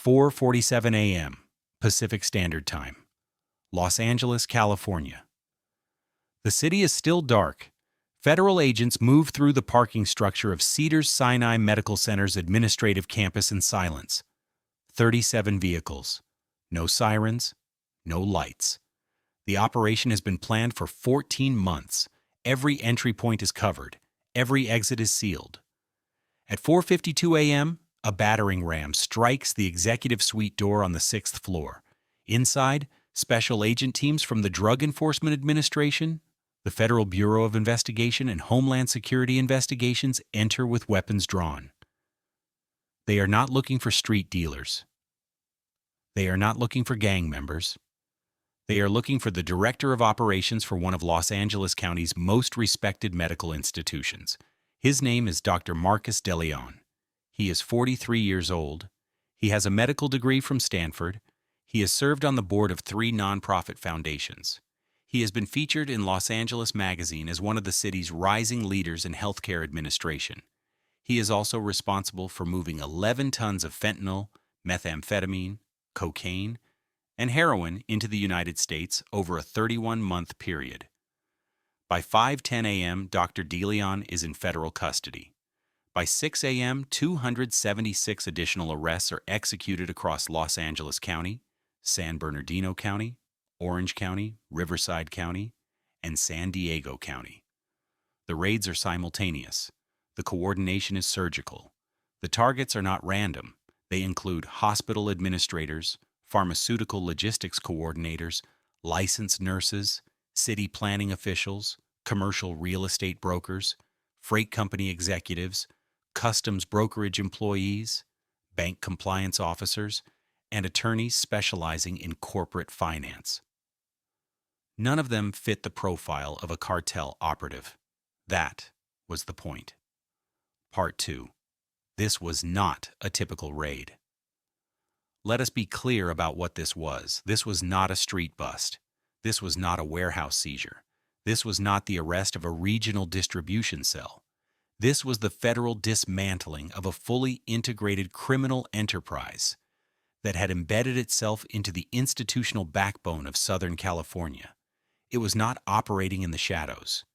4:47 a.m. Pacific Standard Time, Los Angeles, California. The city is still dark. Federal agents move through the parking structure of Cedars-Sinai Medical Center's administrative campus in silence. 37 vehicles. No sirens, no lights. The operation has been planned for 14 months. Every entry point is covered. Every exit is sealed. At 4:52 a.m., a battering ram strikes the executive suite door on the 6th floor. Inside, special agent teams from the Drug Enforcement Administration, the Federal Bureau of Investigation, and Homeland Security Investigations enter with weapons drawn. They are not looking for street dealers. They are not looking for gang members. They are looking for the director of operations for one of Los Angeles County's most respected medical institutions. His name is Dr. Marcus DeLeon. He is 43 years old. He has a medical degree from Stanford. He has served on the board of 3 nonprofit foundations. He has been featured in Los Angeles Magazine as one of the city's rising leaders in healthcare administration. He is also responsible for moving 11 tons of fentanyl, methamphetamine, cocaine, and heroin into the United States over a 31-month period. By 5:10 a.m., Dr. DeLeon is in federal custody. By 6 a.m., 276 additional arrests are executed across Los Angeles County, San Bernardino County, Orange County, Riverside County, and San Diego County. The raids are simultaneous. The coordination is surgical. The targets are not random. They include hospital administrators, pharmaceutical logistics coordinators, licensed nurses, city planning officials, commercial real estate brokers, freight company executives, customs brokerage employees, bank compliance officers, and attorneys specializing in corporate finance. None of them fit the profile of a cartel operative. That was the point. Part 2. This was not a typical raid. Let us be clear about what this was. This was not a street bust. This was not a warehouse seizure. This was not the arrest of a regional distribution cell. This was the federal dismantling of a fully integrated criminal enterprise that had embedded itself into the institutional backbone of Southern California. It was not operating in the shadows.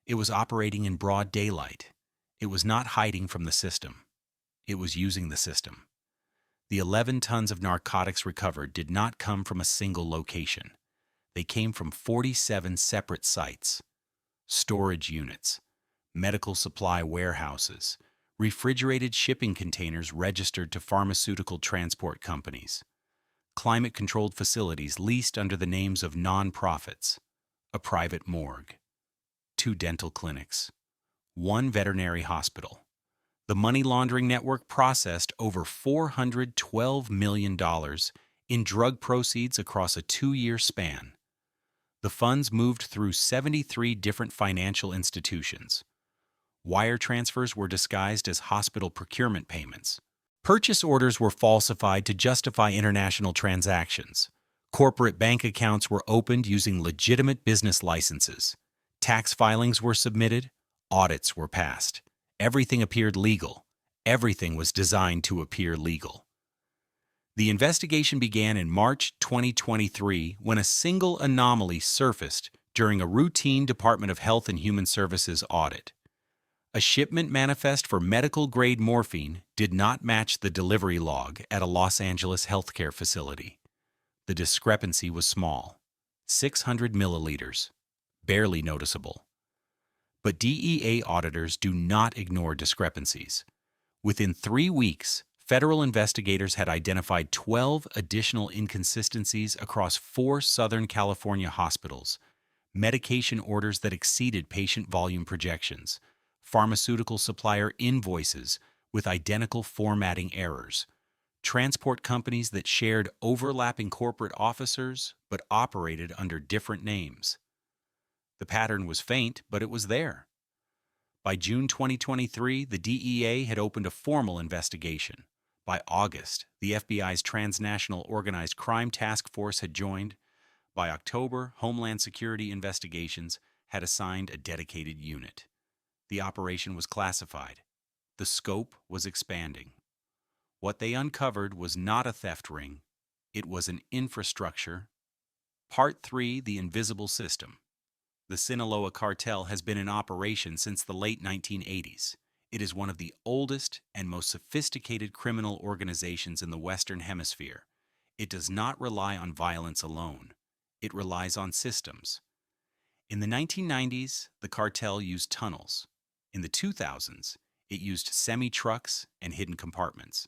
It was operating in broad daylight. It was not hiding from the system. It was using the system. The 11 tons of narcotics recovered did not come from a single location. They came from 47 separate sites: storage units, medical supply warehouses, refrigerated shipping containers registered to pharmaceutical transport companies, climate-controlled facilities leased under the names of nonprofits, a private morgue, 2 dental clinics, 1 veterinary hospital. The money laundering network processed over $412 million in drug proceeds across a 2-year span. The funds moved through 73 different financial institutions. Wire transfers were disguised as hospital procurement payments. Purchase orders were falsified to justify international transactions. Corporate bank accounts were opened using legitimate business licenses. Tax filings were submitted. Audits were passed. Everything appeared legal. Everything was designed to appear legal. The investigation began in March 2023 when a single anomaly surfaced during a routine Department of Health and Human Services audit. A shipment manifest for medical-grade morphine did not match the delivery log at a Los Angeles healthcare facility. The discrepancy was small, 600 milliliters, barely noticeable. But DEA auditors do not ignore discrepancies. Within 3 weeks, federal investigators had identified 12 additional inconsistencies across 4 Southern California hospitals, medication orders that exceeded patient volume projections, pharmaceutical supplier invoices with identical formatting errors, transport companies that shared overlapping corporate officers but operated under different names. The pattern was faint, but it was there. By June 2023, the DEA had opened a formal investigation. By August, the FBI's Transnational Organized Crime Task Force had joined. By October, Homeland Security Investigations had assigned a dedicated unit. The operation was classified. The scope was expanding. What they uncovered was not a theft ring, it was an infrastructure. Part 3: The Invisible System. The Sinaloa cartel has been in operation since the late 1980s. It is one of the oldest and most sophisticated criminal organizations in the Western Hemisphere. It does not rely on violence alone. It relies on systems. In the 1990s, the cartel used tunnels. In the 2000s, it used semi-trucks and hidden compartments.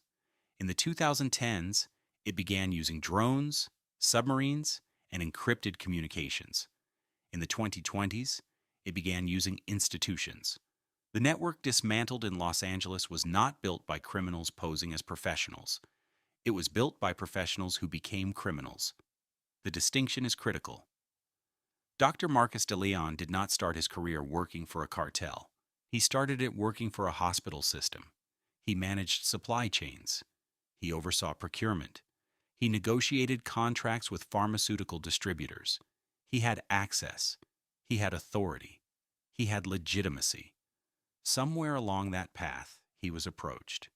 In the 2010s, it began using drones, submarines, and encrypted communications. In the 2020s, it began using institutions. The network dismantled in Los Angeles was not built by criminals posing as professionals. It was built by professionals who became criminals. The distinction is critical. Dr. Marcus de Leon did not start his career working for a cartel. He started it working for a hospital system. He managed supply chains. He oversaw procurement. He negotiated contracts with pharmaceutical distributors. He had access. He had authority. He had legitimacy. Somewhere along that path, he was approached.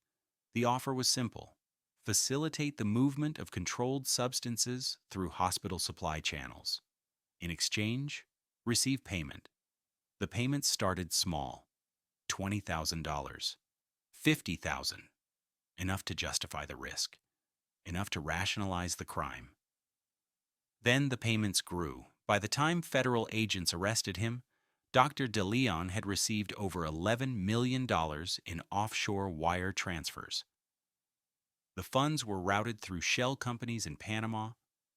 The offer was simple: facilitate the movement of controlled substances through hospital supply channels. In exchange, receive payment. The payments started small: $20,000, $50,000, enough to justify the risk, enough to rationalize the crime. Then the payments grew. By the time federal agents arrested him, Dr. de Leon had received over $11 million in offshore wire transfers. The funds were routed through shell companies in Panama,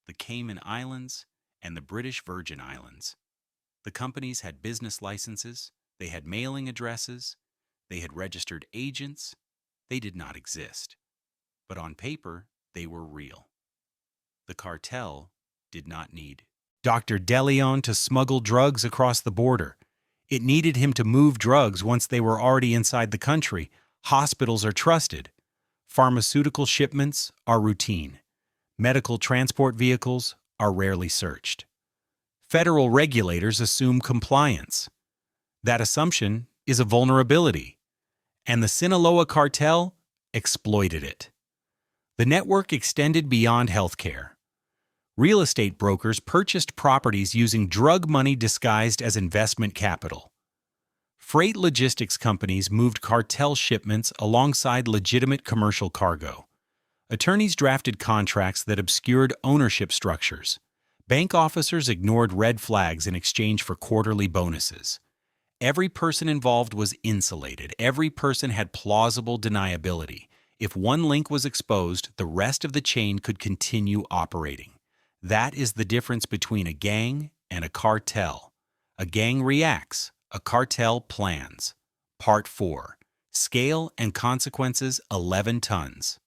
the Cayman Islands, and the British Virgin Islands. The companies had business licenses, they had mailing addresses, they had registered agents. They did not exist. But on paper, they were real. The cartel did not need Dr. de Leon to smuggle drugs across the border. It needed him to move drugs once they were already inside the country. Hospitals are trusted. Pharmaceutical shipments are routine. Medical transport vehicles are rarely searched. Federal regulators assume compliance. That assumption is a vulnerability, and the Sinaloa cartel exploited it. The network extended beyond healthcare. Real estate brokers purchased properties using drug money disguised as investment capital. Freight logistics companies moved cartel shipments alongside legitimate commercial cargo. Attorneys drafted contracts that obscured ownership structures. Bank officers ignored red flags in exchange for quarterly bonuses. Every person involved was insulated. Every person had plausible deniability. If one link was exposed, the rest of the chain could continue operating. That is the difference between a gang and a cartel. A gang reacts, a cartel plans. Part 4. Scale and consequences: 11 tons,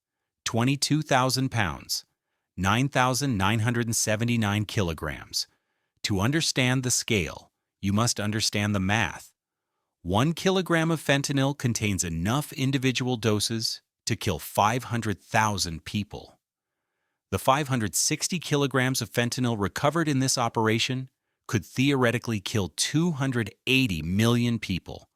22,000 pounds, 9,979 kilograms. To understand the scale, you must understand the math. 1 kilogram of fentanyl contains enough individual doses to kill 500,000 people. The 560 kilograms of fentanyl recovered in this operation could theoretically kill 280 million people.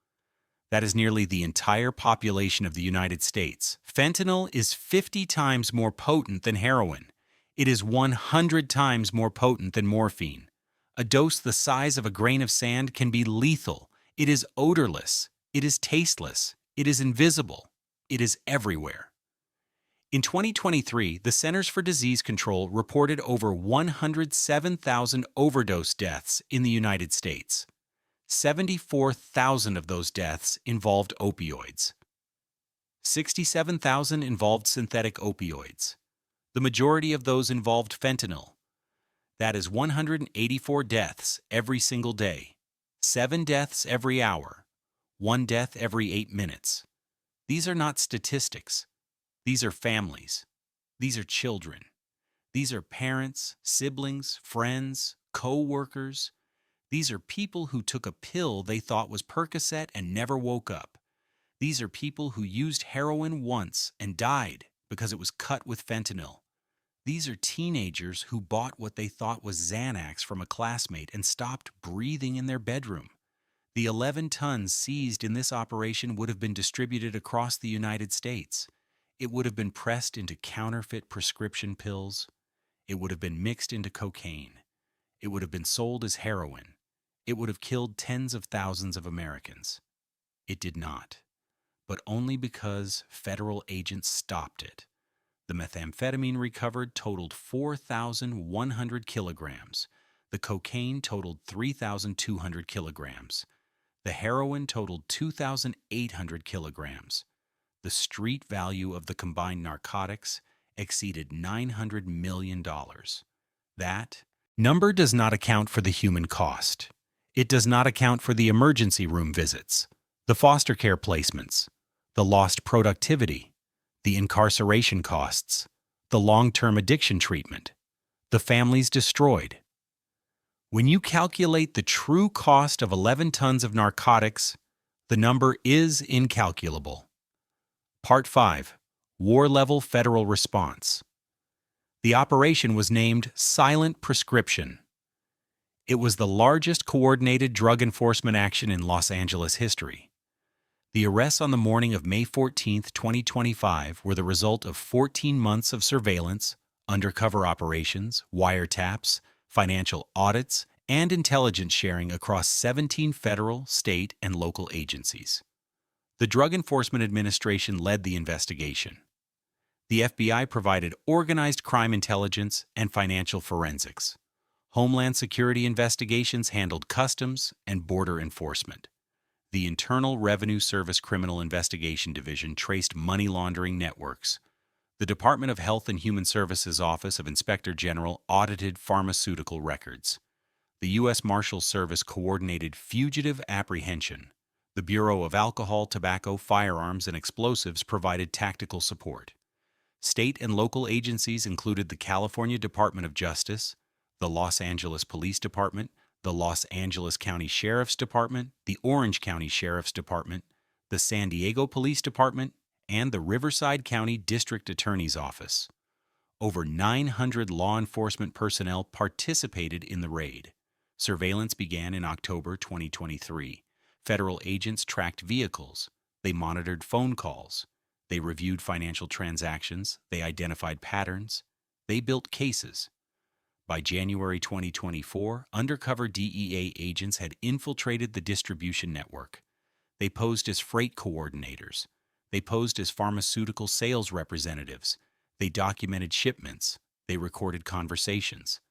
That is nearly the entire population of the United States. Fentanyl is 50 times more potent than heroin. It is 100 times more potent than morphine. A dose the size of a grain of sand can be lethal. It is odorless. It is tasteless. It is invisible. It is everywhere. In 2023, the Centers for Disease Control reported over 107,000 overdose deaths in the United States. 74,000 of those deaths involved opioids. 67,000 involved synthetic opioids. The majority of those involved fentanyl. That is 184 deaths every single day, 7 deaths every hour, 1 death every 8 minutes. These are not statistics. These are families. These are children. These are parents, siblings, friends, co-workers. These are people who took a pill they thought was Percocet and never woke up. These are people who used heroin once and died because it was cut with fentanyl. These are teenagers who bought what they thought was Xanax from a classmate and stopped breathing in their bedroom. The 11 tons seized in this operation would have been distributed across the United States. It would have been pressed into counterfeit prescription pills. It would have been mixed into cocaine. It would have been sold as heroin. It would have killed tens of thousands of Americans. It did not, but only because federal agents stopped it. The methamphetamine recovered totaled 4,100 kilograms. The cocaine totaled 3,200 kilograms. The heroin totaled 2,800 kilograms. The street value of the combined narcotics exceeded $900 million. That number does not account for the human cost. It does not account for the emergency room visits, the foster care placements, the lost productivity, the incarceration costs, the long-term addiction treatment, the families destroyed. When you calculate the true cost of 11 tons of narcotics, the number is incalculable. Part 5. War-Level Federal Response. The operation was named Silent Prescription. It was the largest coordinated drug enforcement action in Los Angeles history. The arrests on the morning of May 14, 2025 were the result of 14 months of surveillance, undercover operations, wiretaps, financial audits, and intelligence sharing across 17 federal, state, and local agencies. The Drug Enforcement Administration led the investigation. The FBI provided organized crime intelligence and financial forensics. Homeland Security investigations handled customs and border enforcement. The Internal Revenue Service Criminal Investigation Division traced money laundering networks. The Department of Health and Human Services Office of Inspector General audited pharmaceutical records. The U.S. Marshals Service coordinated fugitive apprehension. The Bureau of Alcohol, Tobacco, Firearms, and Explosives provided tactical support. State and local agencies included the California Department of Justice, the Los Angeles Police Department, the Los Angeles County Sheriff's Department, the Orange County Sheriff's Department, the San Diego Police Department, and the Riverside County District Attorney's Office. Over 900 law enforcement personnel participated in the raid. Surveillance began in October 2023. Federal agents tracked vehicles. They monitored phone calls. They reviewed financial transactions. They identified patterns. They built cases. By January 2024, undercover DEA agents had infiltrated the distribution network. They posed as freight coordinators. They posed as pharmaceutical sales representatives. They documented shipments. They recorded conversations.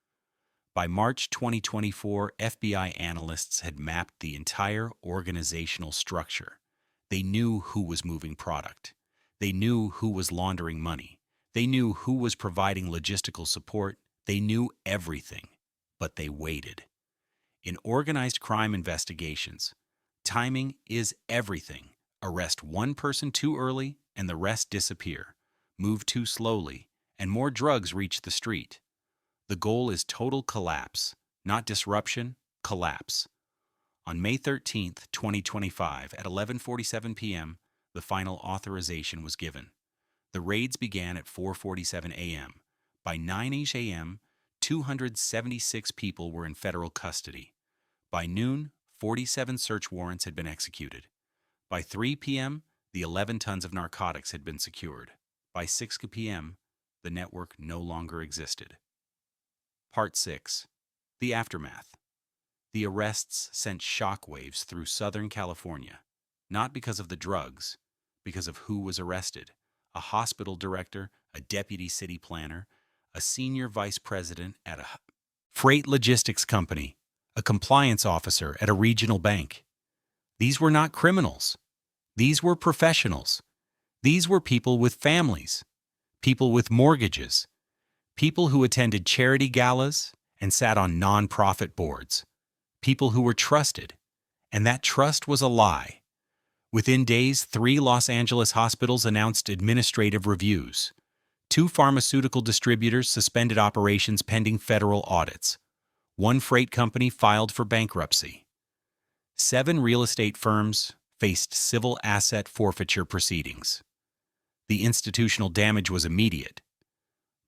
By March 2024, FBI analysts had mapped the entire organizational structure. They knew who was moving product. They knew who was laundering money. They knew who was providing logistical support. They knew everything, but they waited. In organized crime investigations, timing is everything. Arrest one person too early and the rest disappear. Move too slowly and more drugs reach the street. The goal is total collapse, not disruption, collapse. On May 13, 2025, at 11:47 p.m., the final authorization was given. The raids began at 4:47 a.m. By 9 a.m., 276 people were in federal custody. By noon, 47 search warrants had been executed. By 3 p.m., the 11 tons of narcotics had been secured. By 6 p.m., the network no longer existed. Part 6. The Aftermath. The arrests sent shockwaves through Southern California, not because of the drugs, because of who was arrested. A hospital director, a deputy city planner, a senior vice president at a freight logistics company, a compliance officer at a regional bank. These were not criminals. These were professionals. These were people with families, people with mortgages, people who attended charity galas and sat on nonprofit boards, people who were trusted, and that trust was a lie. Within days, 3 Los Angeles hospitals announced administrative reviews. 2 pharmaceutical distributors suspended operations pending federal audits. 1 freight company filed for bankruptcy. 7 real estate firms faced civil asset forfeiture proceedings. The institutional damage was immediate,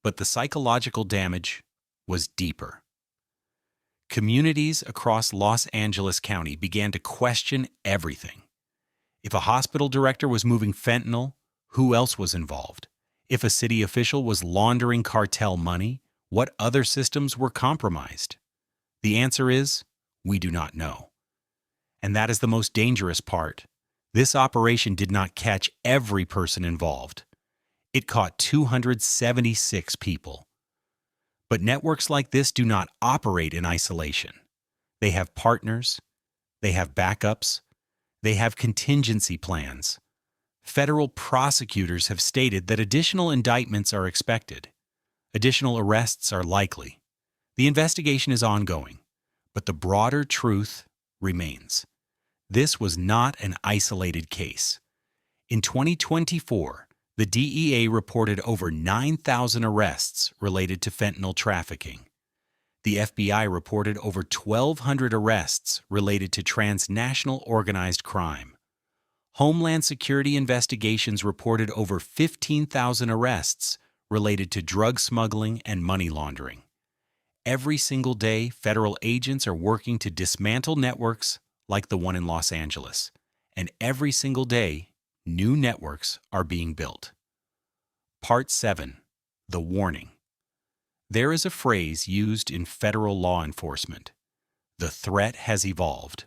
but the psychological damage was deeper. Communities across Los Angeles County began to question everything. If a hospital director was moving fentanyl, Who else was involved? If a city official was laundering cartel money, what other systems were compromised? The answer is, we do not know. And that is the most dangerous part. This operation did not catch every person involved. It caught 276 people. But networks like this do not operate in isolation. They have partners, they have backups, they have contingency plans. Federal prosecutors have stated that additional indictments are expected. Additional arrests are likely. The investigation is ongoing, but the broader truth remains. This was not an isolated case. In 2024, the DEA reported over 9,000 arrests related to fentanyl trafficking. The FBI reported over 1,200 arrests related to transnational organized crime. Homeland Security investigations reported over 15,000 arrests related to drug smuggling and money laundering. Every single day, federal agents are working to dismantle networks like the one in Los Angeles, and every single day, new networks are being built. Part 7. The Warning. There is a phrase used in federal law enforcement. The threat has evolved.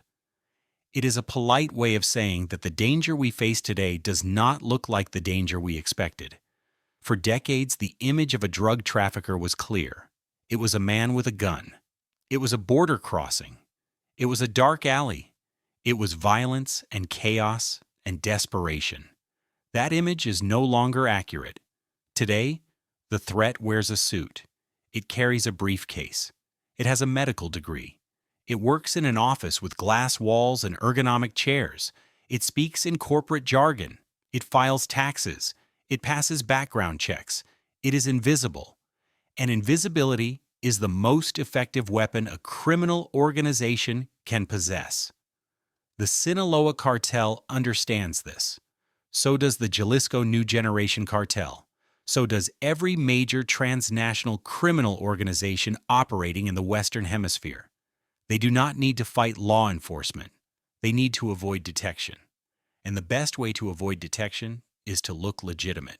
It is a polite way of saying that the danger we face today does not look like the danger we expected. For decades, the image of a drug trafficker was clear. It was a man with a gun. It was a border crossing. It was a dark alley. It was violence and chaos and desperation. That image is no longer accurate. Today, the threat wears a suit. It carries a briefcase. It has a medical degree. It works in an office with glass walls and ergonomic chairs. It speaks in corporate jargon. It files taxes. It passes background checks. It is invisible. And invisibility is the most effective weapon a criminal organization can possess. The Sinaloa cartel understands this. So does the Jalisco New Generation cartel. So does every major transnational criminal organization operating in the Western Hemisphere. They do not need to fight law enforcement. They need to avoid detection. And the best way to avoid detection is to look legitimate.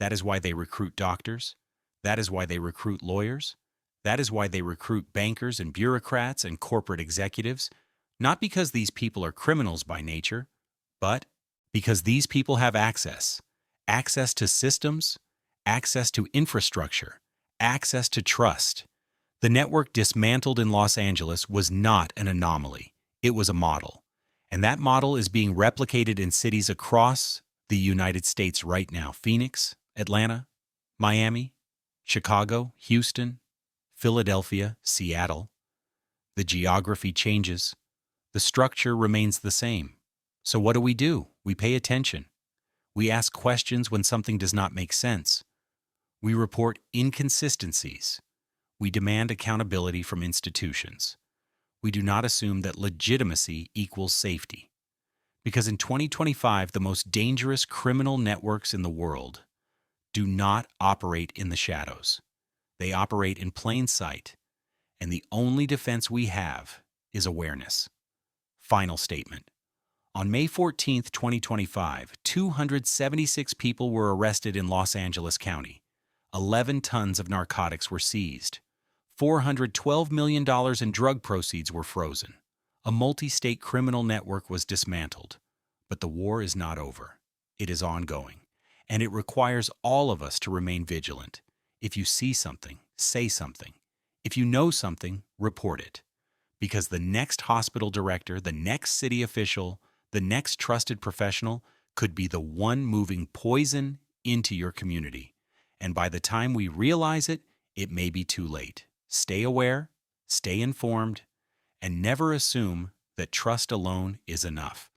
That is why they recruit doctors. That is why they recruit lawyers. That is why they recruit bankers and bureaucrats and corporate executives. Not because these people are criminals by nature, but because these people have access. Access to systems, access to infrastructure, access to trust. The network dismantled in Los Angeles was not an anomaly. It was a model. And that model is being replicated in cities across the United States right now. Phoenix, Atlanta, Miami, Chicago, Houston, Philadelphia, Seattle. The geography changes. The structure remains the same. So what do? We pay attention. We ask questions when something does not make sense. We report inconsistencies. We demand accountability from institutions. We do not assume that legitimacy equals safety. Because in 2025, the most dangerous criminal networks in the world do not operate in the shadows. They operate in plain sight, and the only defense we have is awareness. Final statement. On May 14, 2025, 276 people were arrested in Los Angeles County. 11 tons of narcotics were seized. $412 million in drug proceeds were frozen. A multi-state criminal network was dismantled. But the war is not over. It is ongoing. And it requires all of us to remain vigilant. If you see something, say something. If you know something, report it. Because the next hospital director, the next city official, the next trusted professional could be the one moving poison into your community. And by the time we realize it, it may be too late. Stay aware, stay informed, and never assume that trust alone is enough.